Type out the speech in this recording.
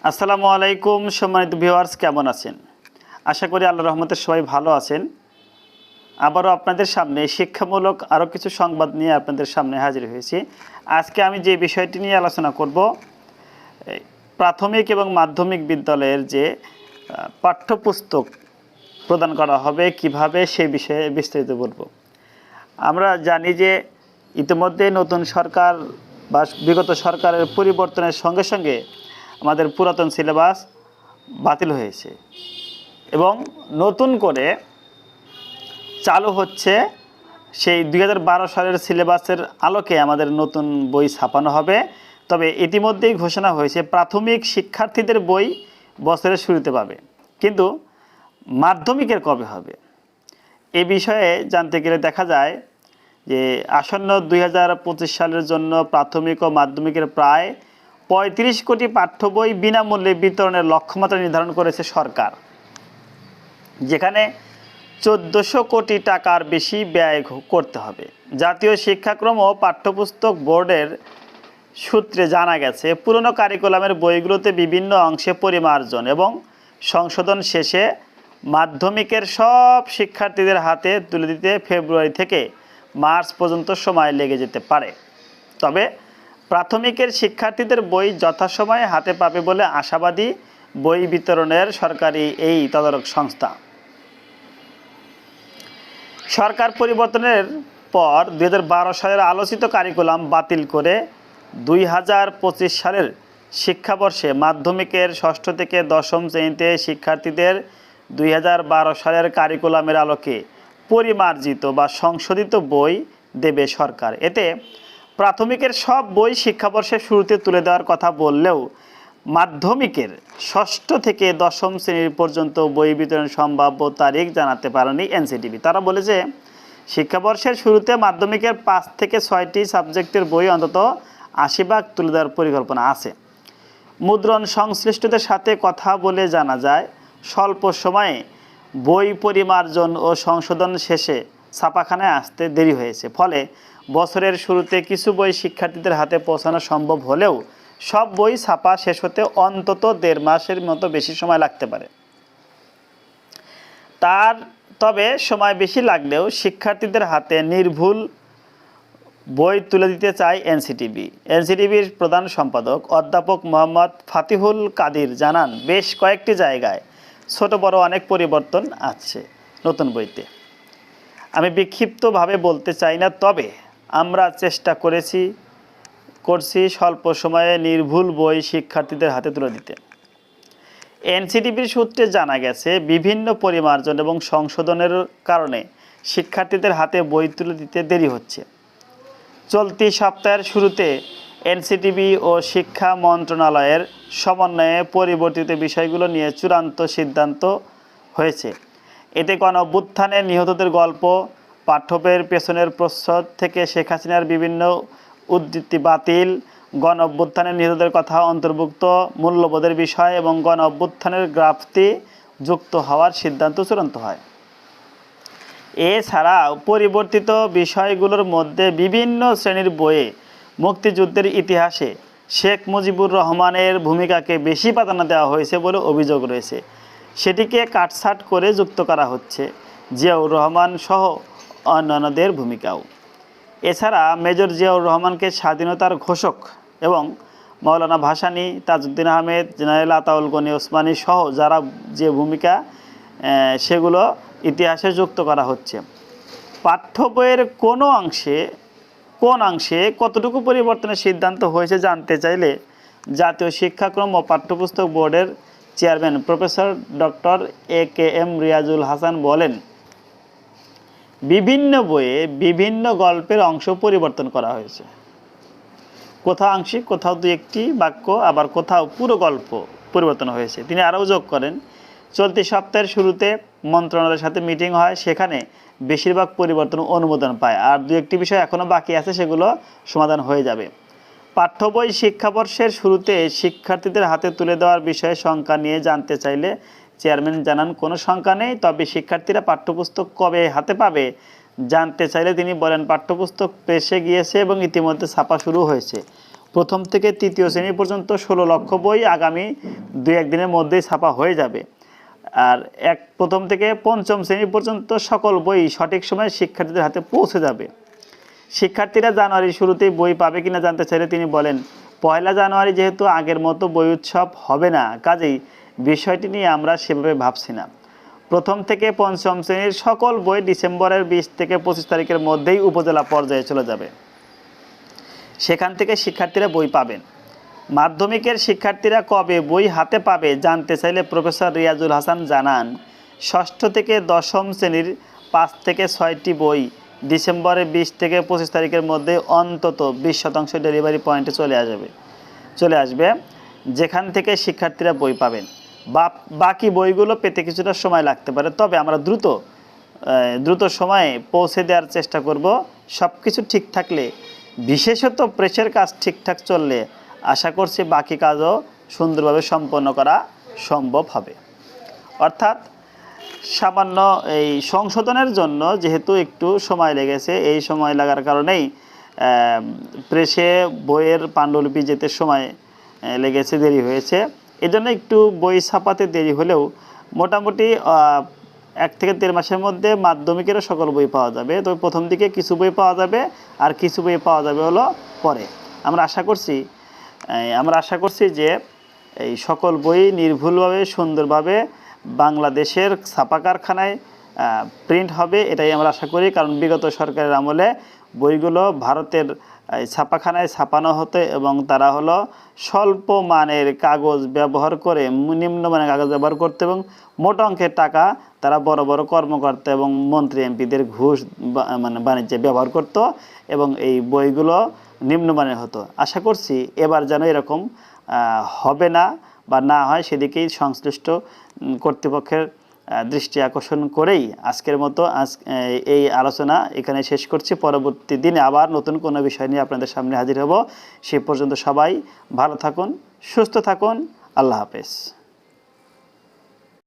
আসসালামু আলাইকুম সম্মানিত ভিউয়ার্স, কেমন আছেন? আশা করি আল্লাহর রহমতে সবাই ভালো আছেন। আবারও আপনাদের সামনে শিক্ষামূলক আরও কিছু সংবাদ নিয়ে আপনাদের সামনে হাজির হয়েছি। আজকে আমি যে বিষয়টি নিয়ে আলোচনা করব, প্রাথমিক এবং মাধ্যমিক বিদ্যালয়ের যে পাঠ্যপুস্তক প্রদান করা হবে কিভাবে, সেই বিষয়ে বিস্তারিত বলব। আমরা জানি যে ইতিমধ্যে নতুন সরকার বা বিগত সরকারের পরিবর্তনের সঙ্গে সঙ্গে আমাদের পুরাতন সিলেবাস বাতিল হয়েছে এবং নতুন করে চালু হচ্ছে সেই 2012 সালের সিলেবাসের আলোকে আমাদের নতুন বই ছাপানো হবে। তবে ইতিমধ্যেই ঘোষণা হয়েছে প্রাথমিক শিক্ষার্থীদের বই বছরের শুরুতে পাবে, কিন্তু মাধ্যমিকের কবে হবে এ বিষয়ে জানতে গেলে দেখা যায় যে আসন্ন 2025 সালের জন্য প্রাথমিক ও মাধ্যমিকের প্রায় 35 কোটি পাঠ্য বই বিনামূল্যে বিতরণের লক্ষ্যমাত্রা নির্ধারণ করেছে সরকার, যেখানে 1400 কোটি টাকার বেশি ব্যয় করতে হবে। জাতীয় শিক্ষাক্রম ও পাঠ্যপুস্তক বোর্ডের সূত্রে জানা গেছে, পুরনো কারিকুলামের বইগুলোতে বিভিন্ন অংশে পরিমার্জন এবং সংশোধন শেষে মাধ্যমিকের সব শিক্ষার্থীদের হাতে তুলে দিতে ফেব্রুয়ারি থেকে মার্চ পর্যন্ত সময় লেগে যেতে পারে। তবে প্রাথমিকের শিক্ষার্থীদের বই যথাসময়ে হাতে পাবে বলে আশাবাদী বই বিতরণের সরকারি এই তদারক সংস্থা। সরকার পরিবর্তনের পর 2012 সালের আলোচিত কারিকুলাম বাতিল করে 2025 সালের শিক্ষাবর্ষে মাধ্যমিকের ষষ্ঠ থেকে দশম শ্রেণীতে শিক্ষার্থীদের 2012 সালের কারিকুলামের আলোকে পরিমার্জিত বা সংশোধিত বই দেবে সরকার। এতে প্রাথমিকের সব বই শিক্ষাবর্ষের শুরুতে তুলে দেওয়ার কথা বললেও মাধ্যমিকের ষষ্ঠ থেকে দশম শ্রেণীর পর্যন্ত বই বিতরণ সম্ভাব্য তারিখ জানাতে পারেনি এনসিটিবি। তারা বলেছে, শিক্ষাবর্ষের শুরুতে মাধ্যমিকের 5 থেকে 6টি সাবজেক্টের বই অন্তত 80% তুলে দেওয়ার পরিকল্পনা আছে। মুদ্রণ সংশ্লিষ্টদের সাথে কথা বলে জানা যায়, স্বল্প সময়ে বই পরিমার্জন ও সংশোধন শেষে ছাপাখানায় আসতে দেরি হয়েছে। ফলে বছরের শুরুতে কিছু বই শিক্ষার্থীদের হাতে পৌঁছানো সম্ভব হলেও সব বই ছাপা শেষ হতে অন্তত 1.5 মাসের মতো বেশি সময় লাগতে পারে। তবে সময় বেশি লাগলেও শিক্ষার্থীদের হাতে নির্ভুল বই তুলে দিতে চায় এনসিটিবি। এনসিটিবির প্রধান সম্পাদক অধ্যাপক মোহাম্মদ ফাতিহুল কাদির জানান, বেশ কয়েকটি জায়গায় ছোট বড় অনেক পরিবর্তন আছে নতুন বইতে। আমি বিক্ষিপ্তভাবে বলতে চাই না, তবে আমরা চেষ্টা করছি স্বল্প সময়ে নির্ভুল বই শিক্ষার্থীদের হাতে তুলে দিতে। এনসিটিবির সূত্রে জানা গেছে, বিভিন্ন পরিমার্জন এবং সংশোধনের কারণে শিক্ষার্থীদের হাতে বই তুলে দিতে দেরি হচ্ছে। চলতি সপ্তাহের শুরুতে এনসিটিবি ও শিক্ষা মন্ত্রণালয়ের সমন্বয়ে পরিবর্তিত বিষয়গুলো নিয়ে চূড়ান্ত সিদ্ধান্ত হয়েছে। এতে গণঅভ্যুত্থানে নিহতদের গল্প, পাঠ্যবইয়ের পেছনের প্রচ্ছদ থেকে শেখ হাসিনার বিভিন্ন উদ্ধৃতি বাতিল, গণঅভ্যুত্থানে নিহতদের কথা অন্তর্ভুক্ত, মূল্যবোধের বিষয় এবং গণঅভ্যুত্থানের গ্রাফতি যুক্ত হওয়ার সিদ্ধান্ত চূড়ান্ত হয়। এছাড়াও পরিবর্তিত বিষয়গুলোর মধ্যে বিভিন্ন শ্রেণীর বইয়ে মুক্তিযুদ্ধের ইতিহাসে শেখ মুজিবুর রহমানের ভূমিকাকে বেশি প্রাধান্য দেওয়া হয়েছে বলে অভিযোগ রয়েছে। সেটিকে কাটছাঁট করে যুক্ত করা হচ্ছে জিয়াউর রহমান সহ অন্যান্যদের ভূমিকাও। এছাড়া মেজর জিয়াউর রহমানকে স্বাধীনতার ঘোষক এবং মাওলানা ভাসানী, তাজউদ্দিন আহমেদ, জেনারেল আতাউল গনি ওসমানী সহ যারা যে ভূমিকা সেগুলো ইতিহাসে যুক্ত করা হচ্ছে। পাঠ্য বইয়ের কোন অংশে কতটুকু পরিবর্তনের সিদ্ধান্ত হয়েছে জানতে চাইলে জাতীয় শিক্ষাক্রম ও পাঠ্যপুস্তক বোর্ডের chairman professor doctor AKM Riazul Hasan বলেন, বিভিন্ন বইয়ে বিভিন্ন গল্পের অংশ পরিবর্তন করা হয়েছে। কোথাও আংশিক, কোথাও 2-1টি বাক্য, আবার কোথাও পুরো গল্প পরিবর্তন হয়েছে। তিনি আরও যোগ করেন, চলতি সপ্তাহের শুরুতে মন্ত্রণালয়ের সাথে মিটিং হয়, সেখানে বেশিরভাগ পরিবর্তন অনুমোদন পায়, আর 2-1টি বিষয় এখনও বাকি আছে, সেগুলো সমাধান হয়ে যাবে। পাঠ্য বই শিক্ষাবর্ষের শুরুতে শিক্ষার্থীদের হাতে তুলে দেওয়ার বিষয়ে শঙ্কা নিয়ে জানতে চাইলে চেয়ারম্যান জানান, কোনো শঙ্কা নেই, তবে শিক্ষার্থীরা পাঠ্যপুস্তক কবে হাতে পাবে জানতে চাইলে তিনি বলেন, পাঠ্যপুস্তক প্রেসে গিয়েছে এবং ইতিমধ্যে ছাপা শুরু হয়েছে। প্রথম থেকে তৃতীয় শ্রেণী পর্যন্ত 16 লক্ষ বই আগামী 2-1 দিনের মধ্যেই ছাপা হয়ে যাবে। আর প্রথম থেকে পঞ্চম শ্রেণী পর্যন্ত সকল বই সঠিক সময়ে শিক্ষার্থীদের হাতে পৌঁছে যাবে। শিক্ষার্থীরা জানুয়ারির শুরুতেই বই পাবে কিনা জানতে চাইলে তিনি বলেন, 1 জানুয়ারি যেহেতু আগের মতো বই উৎসব হবে না, কাজেই বিষয়টি নিয়ে আমরা সেভাবে ভাবছি না। প্রথম থেকে পঞ্চম শ্রেণীর সকল বই ডিসেম্বরের 20 থেকে 25 তারিখের মধ্যেই উপজেলা পর্যায়ে চলে যাবে। সেখান থেকে শিক্ষার্থীরা বই পাবেন। মাধ্যমিকের শিক্ষার্থীরা কবে বই হাতে পাবে জানতে চাইলে প্রফেসর রিয়াজুল হাসান জানান, 6ষ্ঠ থেকে 10ম শ্রেণীর 5 থেকে 6টি বই ডিসেম্বরের 20 থেকে 25 তারিখের মধ্যে অন্তত 20% ডেলিভারি পয়েন্টে চলে আসবে, যেখান থেকে শিক্ষার্থীরা বই পাবেন। বাকি বইগুলো পেতে কিছুটা সময় লাগতে পারে, তবে আমরা দ্রুত সময়ে পৌঁছে দেওয়ার চেষ্টা করব। সব কিছু ঠিক থাকলে, বিশেষত প্রেসের কাজ ঠিকঠাক চললে আশা করছি বাকি কাজও সুন্দরভাবে সম্পন্ন করা সম্ভব হবে। অর্থাৎ সামান্য এই সংশোধনের জন্য যেহেতু একটু সময় লেগেছে, এই সময় লাগার কারণেই প্রেসে বইয়ের পাণ্ডুলিপি যেতে সময় লেগেছে, দেরি হয়েছে। এজন্য একটু বই ছাপাতে দেরি হলেও মোটামুটি 1 থেকে 1.5 মাসের মধ্যে মাধ্যমিকেরও সকল বই পাওয়া যাবে। তবে প্রথম দিকে কিছু বই পাওয়া যাবে আর কিছু বই পাওয়া যাবে হলো পরে। আমরা আশা করছি যে এই সকল বই নির্ভুলভাবে সুন্দরভাবে বাংলাদেশের ছাপা কারখানায় প্রিন্ট হবে, এটাই আমরা আশা করি। কারণ বিগত সরকারের আমলে বইগুলো ভারতের ছাপাখানায় ছাপানো হতো এবং তারা হলো স্বল্প মানের কাগজ ব্যবহার করে, নিম্নমানের কাগজ ব্যবহার করতে এবং মোটা অঙ্কের টাকা তারা বড় বড় কর্মকর্তা এবং মন্ত্রী এমপিদের ঘুষ বাণিজ্যে ব্যবহার করত এবং এই বইগুলো নিম্নমানের হতো। আশা করছি এবার যেন এরকম হবে না বা না হয়, সেদিকেই সংশ্লিষ্ট কর্তৃপক্ষের দৃষ্টি আকর্ষণ করেই আজকের মতো এই আলোচনা এখানে শেষ করছি। পরবর্তী দিনে আবার নতুন কোনো বিষয় নিয়ে আপনাদের সামনে হাজির হব। সে পর্যন্ত সবাই ভালো থাকুন, সুস্থ থাকুন। আল্লাহ হাফেজ।